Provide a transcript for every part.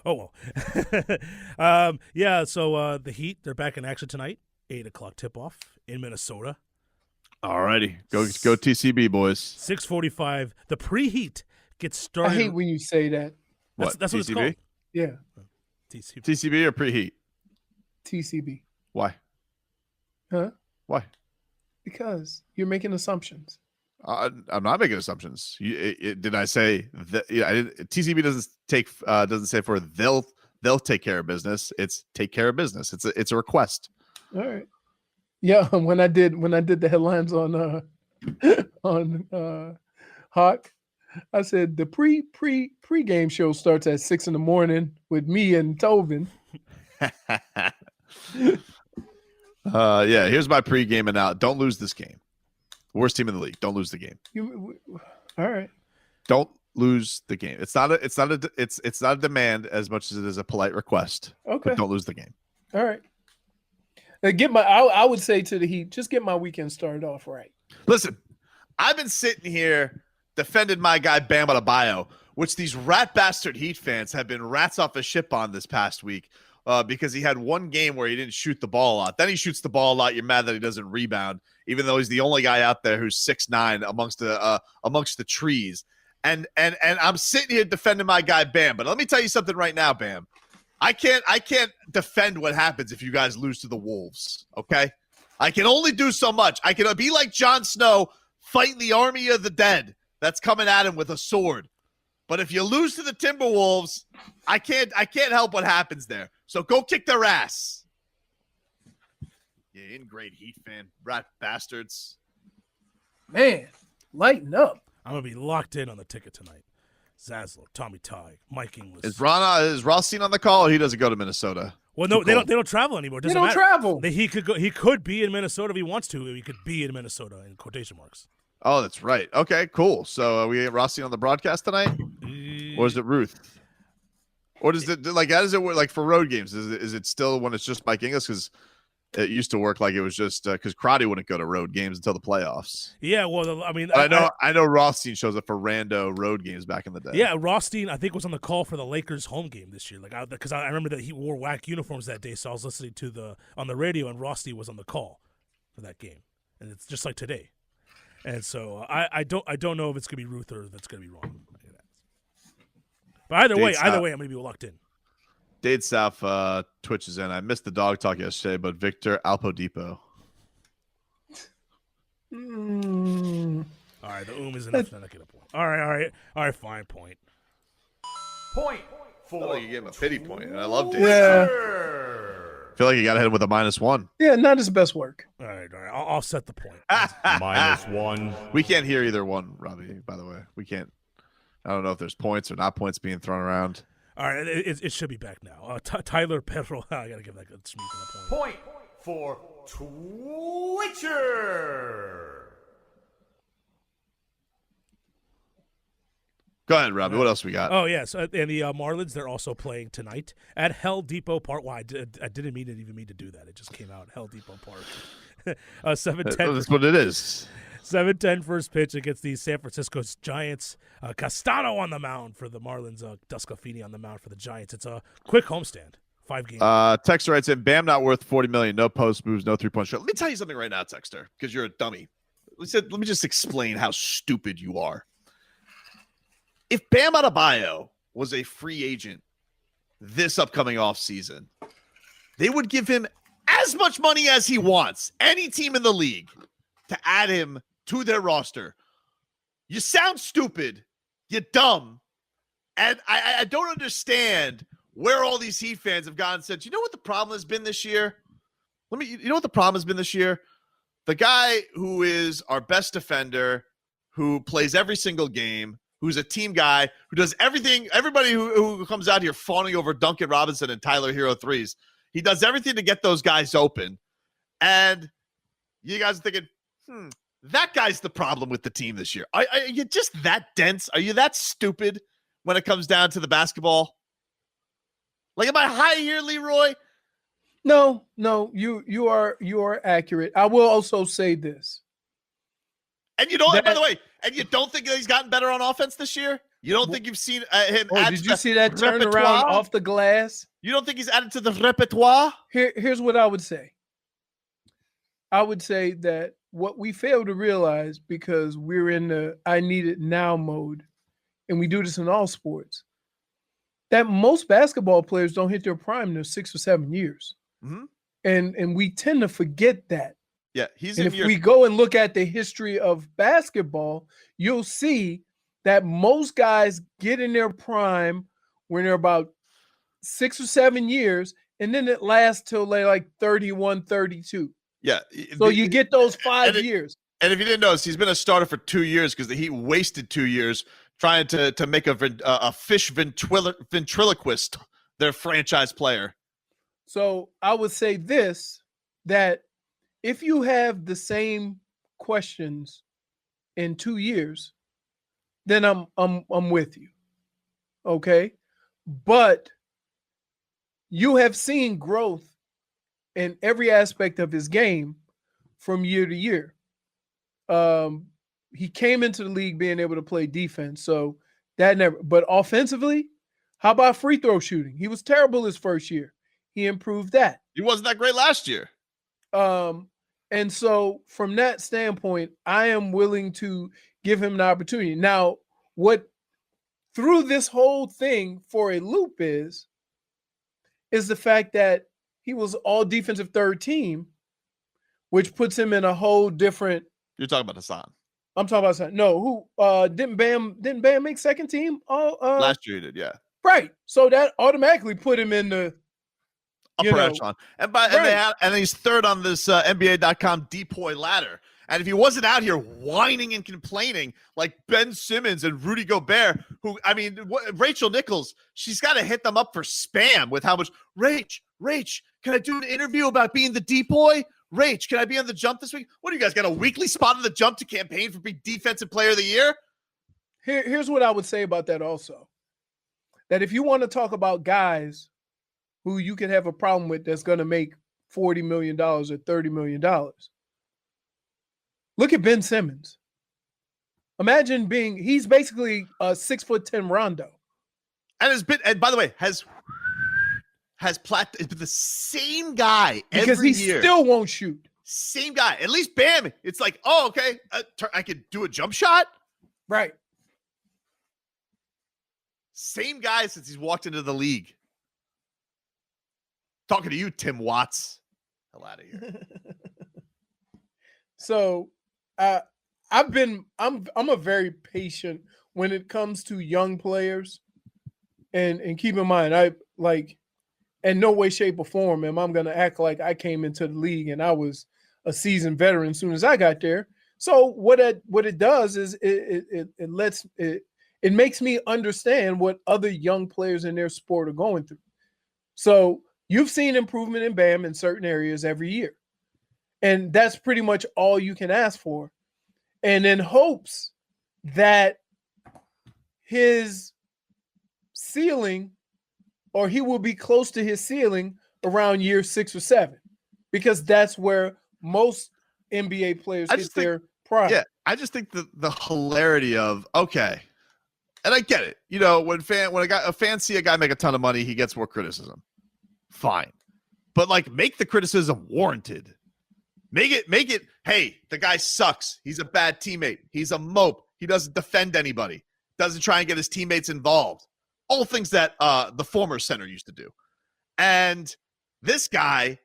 Oh well. Yeah. So the Heat, they're back in action tonight. 8:00 tip-off in Minnesota. All righty, go TCB boys. 6:45. The preheat gets I started. hate when you say that. That's what it's called. Yeah, TCB or preheat? TCB. Why? Huh? Why? Because you're making assumptions. I'm not making assumptions. Did I say that? Yeah, TCB doesn't say for they'll take care of business. It's take care of business. It's a request. All right. Yeah, when I did the headlines on Hawk, I said the pre-game show starts at 6 a.m. with me and Tobin. Yeah, here's my pregame and out. Don't lose this game. Worst team in the league. Don't lose the game. All right. Don't lose the game. It's not a demand as much as it is a polite request. Okay. But don't lose the game. All right. I would say to the Heat, just get my weekend started off right. Listen, I've been sitting here defending my guy Bam Adebayo, which these rat bastard Heat fans have been rats off a ship on this past week because he had one game where he didn't shoot the ball a lot. Then he shoots the ball a lot. You're mad that he doesn't rebound, even though he's the only guy out there who's 6'9" amongst the trees. And I'm sitting here defending my guy Bam. But let me tell you something right now, Bam. I can't defend what happens if you guys lose to the Wolves, okay? I can only do so much. I can be like Jon Snow fighting the army of the dead that's coming at him with a sword. But if you lose to the Timberwolves, I can't help what happens there. So go kick their ass. You ingrate Heat fan, rat bastards. Man, lighten up. I'm going to be locked in on the ticket tonight. Zaslow, Tommy Tighe, Mike Inglis. Is Rothstein on the call, or he doesn't go to Minnesota? Well, no, they don't travel anymore. They don't travel. He could be in Minnesota if he wants to. He could be in Minnesota in quotation marks. Oh, that's right. Okay, cool. So we get Rothstein on the broadcast tonight, or is it Ruth? Or does it how does it work? Like for road games, is it still when it's just Mike Inglis? Because it used to work like it was just because Crotty wouldn't go to road games until the playoffs. Yeah, well, I mean, I know Rothstein shows up for rando road games back in the day. Yeah, Rothstein, I think, was on the call for the Lakers home game this year. Like, because I remember that he wore whack uniforms that day, so I was listening to on the radio, and Rothstein was on the call for that game, and it's just like today. And so I don't know if it's gonna be Ruth or if it's gonna be wrong. But either way, I'm gonna be locked in. Dade South twitches in. I missed the dog talk yesterday, but Victor Alpodipo. All right, the is enough to not get a point. All right, fine point. Point for you gave him a pity point, and I loved it. Yeah. I feel like you got to hit him with a -1. Yeah, not his best work. All right. I'll set the point. -1. We can't hear either one, Robbie, by the way. We can't. I don't know if there's points or not points being thrown around. All right, it should be back now. Tyler Pedro, I got to give that good sneak in a point. Point for Twitcher. Go ahead, Robbie. What else we got? Oh, yes. And the Marlins, they're also playing tonight at Hell Depot Park. Well, I didn't mean to do that. It just came out. Hell Depot Park. 7:10. That's what it is. 7:10 first pitch against the San Francisco Giants. Castano on the mound for the Marlins. Duscofini on the mound for the Giants. It's a quick homestand. 5 games. Texter writes in, Bam not worth $40 million. No post moves, no 3-point shot. Let me tell you something right now, Texter, because you're a dummy. Let me just explain how stupid you are. If Bam Adebayo was a free agent this upcoming offseason, they would give him as much money as he wants, any team in the league, to add him to their roster. You sound stupid. You're dumb. And I don't understand where all these Heat fans have gone and said, you know what the problem has been this year? You know what the problem has been this year? The guy who is our best defender, who plays every single game, who's a team guy, who does everything, everybody who comes out here fawning over Duncan Robinson and Tyler Hero threes, he does everything to get those guys open. And you guys are thinking, that guy's the problem with the team this year. Are you just that dense? Are you that stupid when it comes down to the basketball? Like, am I high here, Leroy? No, you are accurate. I will also say this. And you don't, by the way, and you don't think that he's gotten better on offense this year? You don't think you've seen him Oh, add did to you the see that turnaround repertoire? off the glass? You don't think he's added to the repertoire? Here's what I would say. I would say that what we fail to realize, because we're in the I need it now mode, and we do this in all sports, that most basketball players don't hit their prime in their 6 or 7 years. Mm-hmm. And we tend to forget that. Yeah, he's And in if year. we go and look at the history of basketball, you'll see that most guys get in their prime when they're about 6 or 7 years, and then it lasts till they're like 31, 32. Yeah. So you get those 5 and years. And if you didn't notice, he's been a starter for 2 years because the Heat wasted 2 years trying to make a fish ventriloquist their franchise player. So I would say this, that if you have the same questions in 2 years, then I'm with you. Okay? But you have seen growth in every aspect of his game from year to year. He came into the league being able to play defense, so that never. But offensively, how about free throw shooting? He was terrible his first year. He improved that. He wasn't that great last year. And so from that standpoint, I am willing to give him an opportunity. Now, what threw this whole thing for a loop is the fact that he was all defensive third team, which puts him in a whole different. You're talking about Hassan. I'm talking about Hassan. No, who didn't Bam make second team? Last year he did, yeah. Right. So that automatically put him in the upper echelon. And he's third on this NBA.com DPOY ladder. And if he wasn't out here whining and complaining like Ben Simmons and Rudy Gobert, who, I mean, Rachel Nichols, she's got to hit them up for spam with how much, Rach, can I do an interview about being the DPOY? Rach, can I be on the jump this week? What do you guys got, a weekly spot on the jump to campaign for being defensive player of the year? Here's what I would say about that also. That if you want to talk about guys who you could have a problem with that's going to make $40 million or $30 million, look at Ben Simmons. Imagine he's basically a 6'10" Rondo. And by the way, has been the same guy because every he year. Still won't shoot. Same guy. At least Bam, it's like, oh, okay, I could do a jump shot. Right. Same guy since he's walked into the league. Talking to you, Tim Watts. Hell out of here. So I'm a very patient when it comes to young players. And keep in mind, I like in no way, shape, or form am I going to act like I came into the league and I was a seasoned veteran as soon as I got there. So what it does is it makes me understand what other young players in their sport are going through. So you've seen improvement in Bam in certain areas every year. And that's pretty much all you can ask for. And in hopes that his ceiling, or he will be close to his ceiling around year 6 or 7, because that's where most NBA players hit their prime. Yeah, I just think the hilarity of, okay, and I get it. You know, when a fan see a guy make a ton of money, he gets more criticism. Fine. But like, make the criticism warranted. Make it, hey, the guy sucks. He's a bad teammate. He's a mope. He doesn't defend anybody. Doesn't try and get his teammates involved. All things that the former center used to do. And this guy,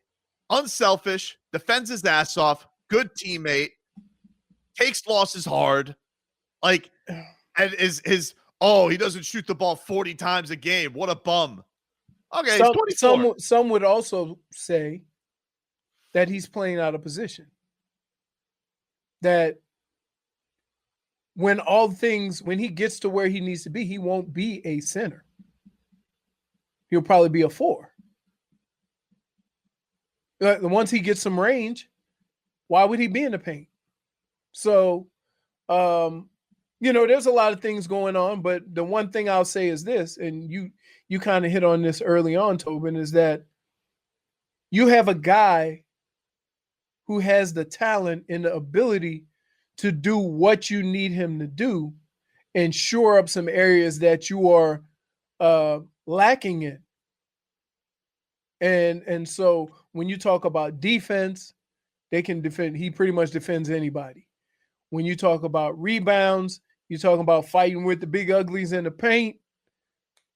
unselfish, defends his ass off, good teammate, takes losses hard. Like, and he doesn't shoot the ball 40 times a game. What a bum. Okay, he's 24. Some would also say that he's playing out of position. That when he gets to where he needs to be, he won't be a center. He'll probably be a 4. Once he gets some range, why would he be in the paint? So, there's a lot of things going on, but the one thing I'll say is this, and you kind of hit on this early on, Tobin, is that you have a guy who has the talent and the ability to do what you need him to do, and shore up some areas that you are lacking in. And so when you talk about defense, they can defend. He pretty much defends anybody. When you talk about rebounds, you're talking about fighting with the big uglies in the paint.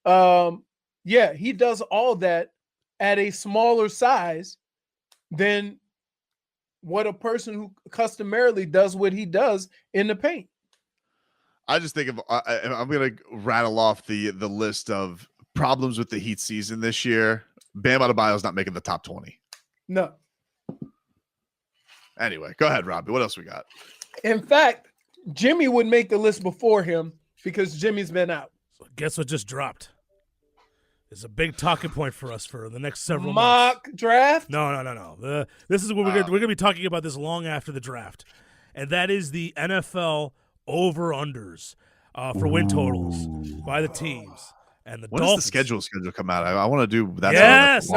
Yeah, he does all that at a smaller size than what a person who customarily does what he does in the paint. I just think of I'm going to rattle off the list of problems with the Heat season this year. Bam Adebayo is not making the top 20. No. Anyway, go ahead, Robbie. What else we got? In fact, Jimmy would make the list before him because Jimmy's been out. So guess what just dropped? It's a big talking point for us for the next several Mock months. draft? No. This is what we're going to be talking about this long after the draft. And that is the NFL over-unders for win totals by the teams. And the When Dolphins. does the schedule come out? I want to do that. Yes.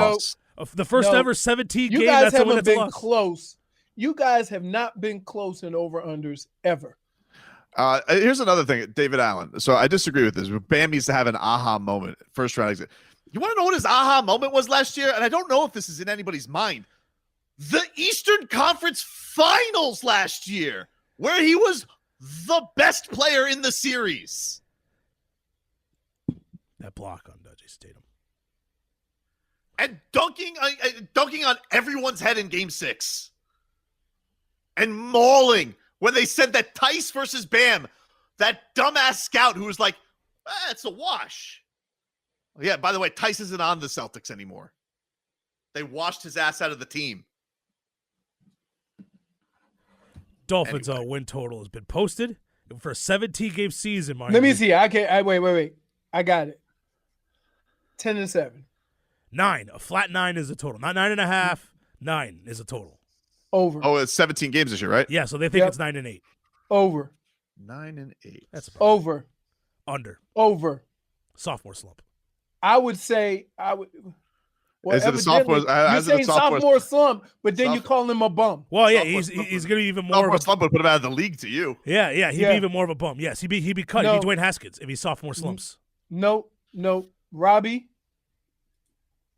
The first No. ever 17 You game. guys That's a win, haven't that's a been loss. close. You guys have not been close in over-unders ever. Here's another thing, David Allen. So I disagree with this. Bam needs to have an aha moment. First round exit. You want to know what his aha moment was last year? And I don't know if this is in anybody's mind. The Eastern Conference Finals last year, where he was the best player in the series. That block on Dodgy Stadium. And dunking on everyone's head in Game 6. And mauling when they said that Tice versus Bam, that dumbass scout who was like, it's a wash. Yeah, by the way, Tice isn't on the Celtics anymore. They washed his ass out of the team. Dolphins win total has been posted for a 17-game season. Let me see. Wait. I got it. 10-7. 9. A flat 9 is a total. Not 9.5. 9 is a total. Over. Oh, it's 17 games this year, right? Yeah, so they think it's 9 and 8. Over. 9 and 8. That's a problem. Over. Under. Over. Sophomore slump. I would say Well, Is it a sophomore? You're saying sophomore slump, but then you call him a bum. Well, yeah, Sophomore he's slump. going to be even more. Sophomore slump would put him out of the league to you. Yeah, he'd be even more of a bum. Yes, he'd be cut. No. He'd be Dwayne Haskins if he sophomore slumps. No. Robbie?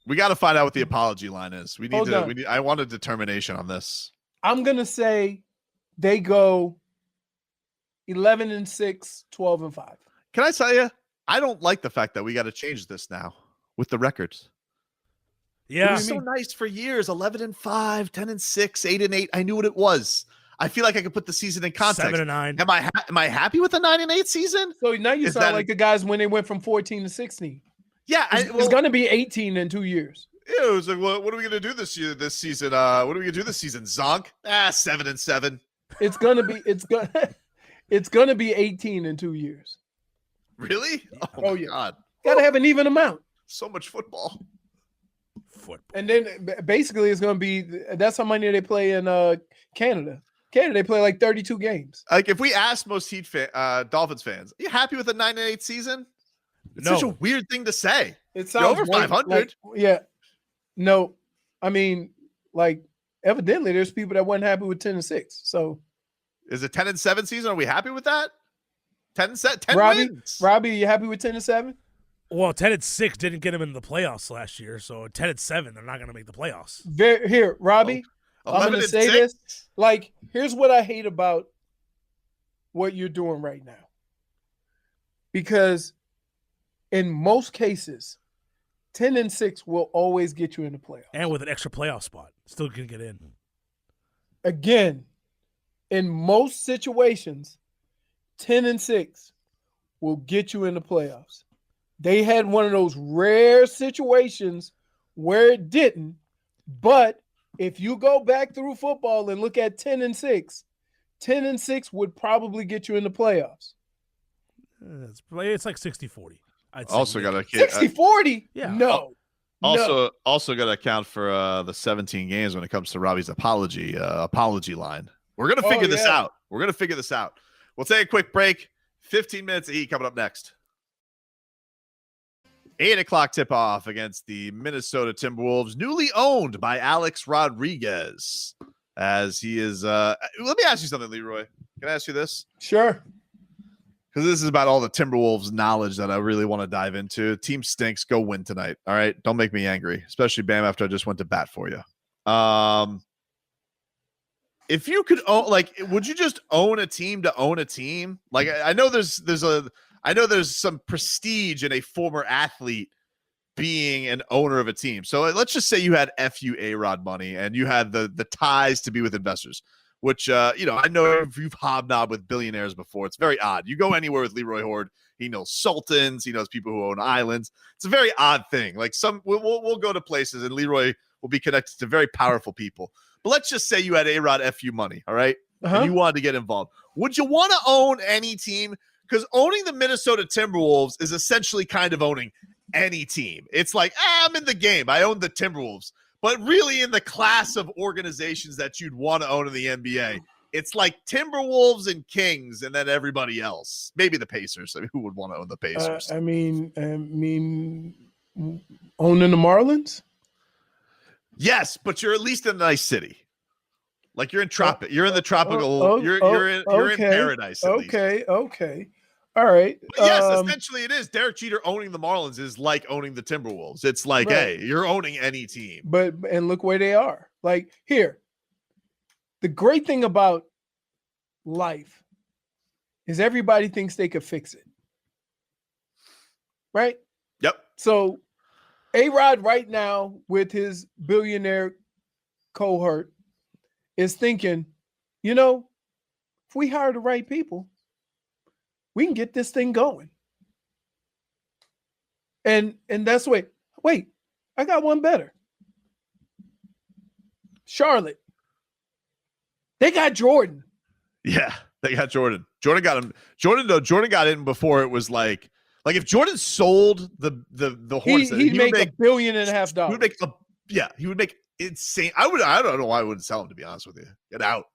We got to find out what the apology line is. We need Hold on. I want a determination on this. I'm going to say they go 11-6, 12-5. Can I tell you? I don't like the fact that we got to change this now with the records. It Yeah. was so nice for years. 11-5, 10-6, 8-8. I knew what it was. I feel like I could put the season in context. 7-9. Am I happy with the 9-8 season? So now you Is sound that like the guys when they went from 14 to 16. Yeah, It's going to be 18 in 2 years. it was like, what are we gonna do this season? What are we gonna do this season? Zonk? 7-7. It's going to be 18 in 2 years. Really? Oh, my yeah. God. Got to have an even amount. So much football. Football. And then basically it's going to be that's how many they play in Canada. Canada, they play like 32 games. Like if we ask most Dolphins fans, are you happy with a 9-8 season? It's such a weird thing to say. It You're sounds over 500. Yeah. No, I mean, like evidently there's people that weren't happy with 10-6. So Is it 10-7 season? Are we happy with that? 10 Robbie, wins. Robbie, you happy with 10-7? Well, 10-6 didn't get him into the playoffs last year, so 10-7 they're not going to make the playoffs. Here, Robbie, I'm going to say 11-6? this. Like, here's what I hate about what you're doing right now. Because in most cases, 10-6 will always get you in the playoffs. And with an extra playoff spot, still can get in. Again, in most situations, 10-6 will get you in the playoffs. They had one of those rare situations where it didn't, but if you go back through football and look at 10-6, 10-6 would probably get you in the playoffs. It's like 60-40. Also got to 60-40? Yeah. No. No. Also got to account for the 17 games when it comes to Robbie's apology line. We're gonna figure this out. We're gonna figure this out. We'll take a quick break. 15 minutes of heat coming up next. 8 o'clock tip off against the Minnesota Timberwolves, newly owned by Alex Rodriguez. As he is, let me ask you something, Leroy. Can I ask you this? Sure. because this is about all the Timberwolves knowledge that I really want to dive into. Team stinks. Go win tonight. All right. Don't make me angry, especially Bam after I just went to bat for you. If you could own, would you just own a team to own a team? Like, I know there's some prestige in a former athlete being an owner of a team. So let's just say you had FU A-Rod money and you had the ties to be with investors, which, I know you've hobnobbed with billionaires before. It's very odd. You go anywhere with Leroy Hoard, he knows sultans, he knows people who own islands. It's a very odd thing. Like we'll go to places and Leroy will be connected to very powerful people. But let's just say you had A-Rod FU money, all right? And you wanted to get involved. Would you want to own any team? Because owning the Minnesota Timberwolves is essentially kind of owning any team. It's like, I'm in the game. I own the Timberwolves. But really in the class of organizations that you'd want to own in the NBA, it's like Timberwolves and Kings and then everybody else. Maybe the Pacers. I mean, who would want to own the Pacers? I mean, owning the Marlins? Yes, but you're at least in a nice city. Like you're in you're in the tropical. You're in paradise. Okay. All right. But yes, essentially it is. Derek Jeter owning the Marlins is like owning the Timberwolves. It's like, hey, you're owning any team. And look where they are. Like here, the great thing about life is everybody thinks they could fix it. Right? Yep. So A-Rod right now with his billionaire cohort is thinking, if we hire the right people, we can get this thing going. And that's the way. Wait, I got one better. Charlotte. They got Jordan. Yeah, they got Jordan. Jordan got him. Jordan got in before it was like if Jordan sold the Hornets, he'd make $1.5 billion. He would make insane. I don't know why I wouldn't sell him, to be honest with you. Get out.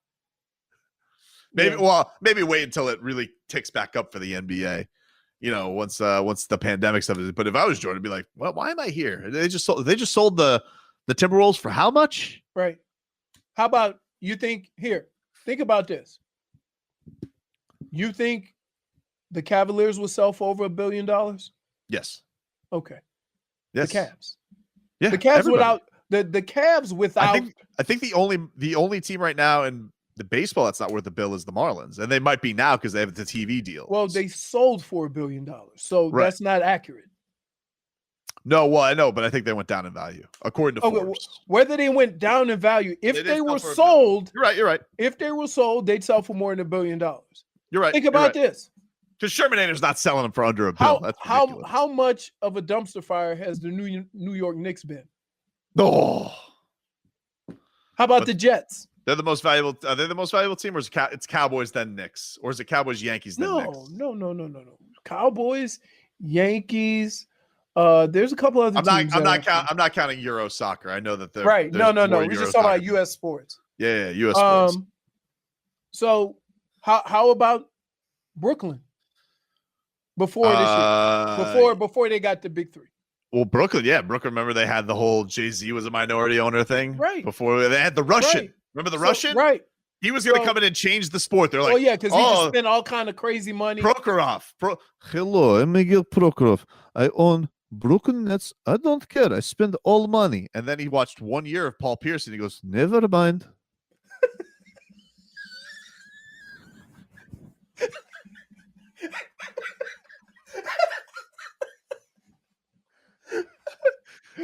Maybe wait until it really ticks back up for the NBA. Once the pandemic stuff is. But if I was Jordan, I'd be like, well, why am I here? They just sold the Timberwolves for how much? Right. How about you think about this. You think the Cavaliers will sell for over $1 billion? Yes. Okay. Yes. The Cavs. Yeah. The Cavs everybody. the Cavs without. I think the only team right now in the baseball that's not worth a bill is the Marlins, and they might be now because they have the TV deal. Well, they sold for $1 billion, so that's not accurate. No, well, I know, but I think they went down in value according to Forbes. Whether they went down in value, if they were sold, you're right. If they were sold, they'd sell for more than $1 billion. You're right. Think about this. Because Shermanator's not selling them for under $1 billion. That's ridiculous. How much of a dumpster fire has the New York Knicks been? Oh. How about the Jets? They're the most valuable. Are they the most valuable team, or is it's Cowboys then Knicks, or is it Cowboys Yankees then Knicks? No. Cowboys, Yankees. There's a couple other teams. I'm not counting Euro soccer. I know that they're right. No. We're just talking about U.S. sports. Yeah, U.S. sports. So how about Brooklyn before this year? Before they got the big three. Well, Brooklyn. Remember they had the whole Jay-Z was a minority owner thing, right? Before they had the Russian. Right. Remember the Russian? Right. He was going to come in and change the sport. They're like, because he just spent all kind of crazy money. Prokhorov. Hello, I'm Miguel Prokhorov. I own Brooklyn Nets. I don't care. I spend all money. And then he watched 1 year of Paul Pierce and he goes, never mind.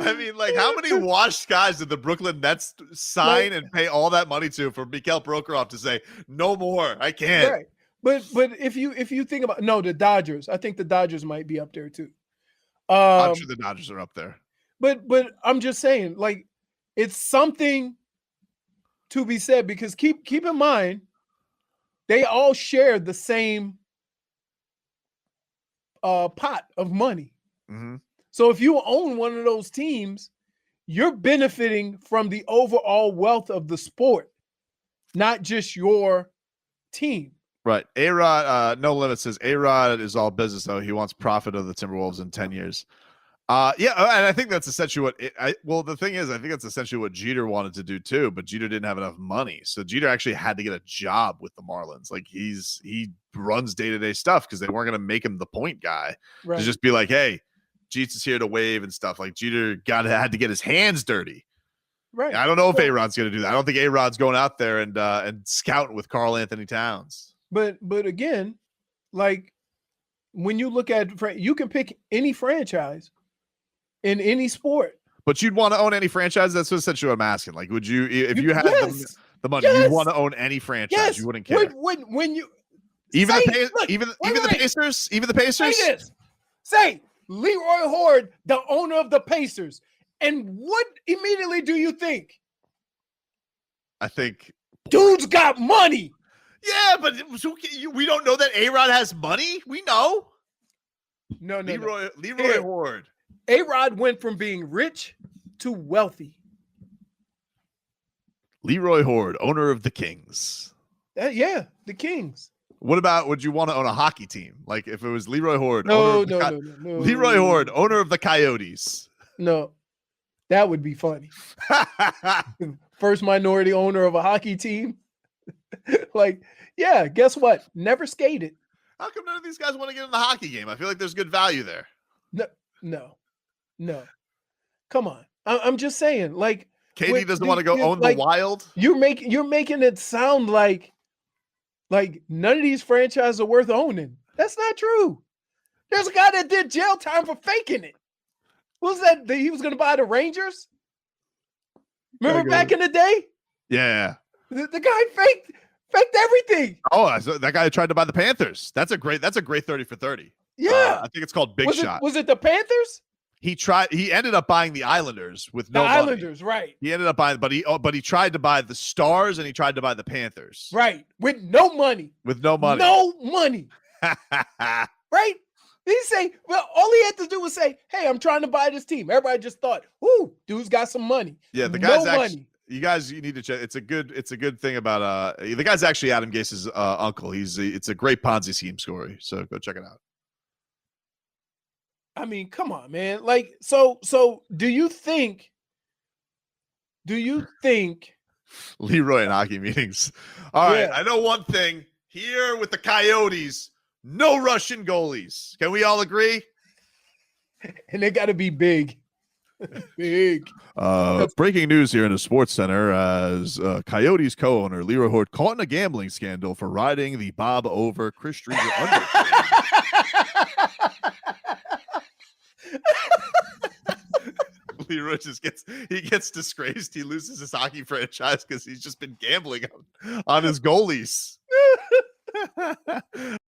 I mean, like, how many washed guys did the Brooklyn Nets sign and pay all that money to for Mikhail Prokhorov to say, no more, I can't? Right. But if you think about the Dodgers, I think the Dodgers might be up there too. I'm sure the Dodgers are up there. But I'm just saying, like, it's something to be said because keep in mind, they all share the same pot of money. Mm-hmm. So if you own one of those teams, you're benefiting from the overall wealth of the sport, not just your team. Right. A-Rod, No Limit says A-Rod is all business, though. He wants profit of the Timberwolves in 10 years. Yeah, and I think that's essentially what the thing is, I think that's essentially what Jeter wanted to do too, but Jeter didn't have enough money. So Jeter actually had to get a job with the Marlins. Like he runs day-to-day stuff because they weren't going to make him the point guy. Right. To just be like, hey, Jeets is here to wave and stuff. Like Jeter had to get his hands dirty. Right. I don't know if A-Rod's going to do that. I don't think A-Rod's going out there and scouting with Karl Anthony Towns. But again, like when you look at, you can pick any franchise in any sport. But you'd want to own any franchise? That's essentially what I'm asking. Like, would you, if you had the money, Yes. you want to own any franchise? Yes. You wouldn't care. When you Even say, the look, even wait, the wait. Pacers, even the Pacers. Say this. Say Leroy Hoard, the owner of the Pacers, and what immediately do you think? I think Dude's got money. yeah, but we don't know that A-Rod has money. We know No. Leroy Here. Hoard. A-Rod went from being rich to wealthy. Leroy Hoard, owner of the Kings. Yeah, the Kings. What about? Would you want to own a hockey team? Like if it was Leroy Hoard? No. Leroy Hoard, owner of the Coyotes. No, that would be funny. First minority owner of a hockey team. Like, yeah, guess what? Never skated. How come none of these guys want to get in the hockey game? I feel like there's good value there. No. Come on. I'm just saying, like, Katie doesn't want to go own like, the Wild. You're making it sound like none of these franchises are worth owning. That's not true. There's a guy that did jail time for faking it. What was that? He was going to buy the Rangers? Remember back in the day? Yeah. The guy faked everything. Oh, that guy tried to buy the Panthers. That's a great 30 for 30. Yeah. I think it's called Big Shot. Was it the Panthers? He ended up buying the Islanders with no The money. Islanders, right. He ended up buying, but he tried to buy the Stars and he tried to buy the Panthers. Right. With no money. With no money. No money. Right? He say, well, all he had to do was say, hey, I'm trying to buy this team. Everybody just thought, ooh, dude's got some money. Yeah, the guy's no actually, money. you guys, you need to check. It's a good thing about the guy's actually Adam Gase's uncle. It's a great Ponzi scheme story. So go check it out. I mean, come on, man. Like, so do you think Leroy in hockey meetings? All right, Yeah. I know one thing here with the Coyotes: no Russian goalies. Can we all agree? and they got to be big. Big. Breaking news here in the Sports Center as Coyotes co-owner Leroy Hoard caught in a gambling scandal for riding the Bob over Chris Streeter under. Leroy just gets disgraced. He loses his hockey franchise because he's just been gambling on his goalies.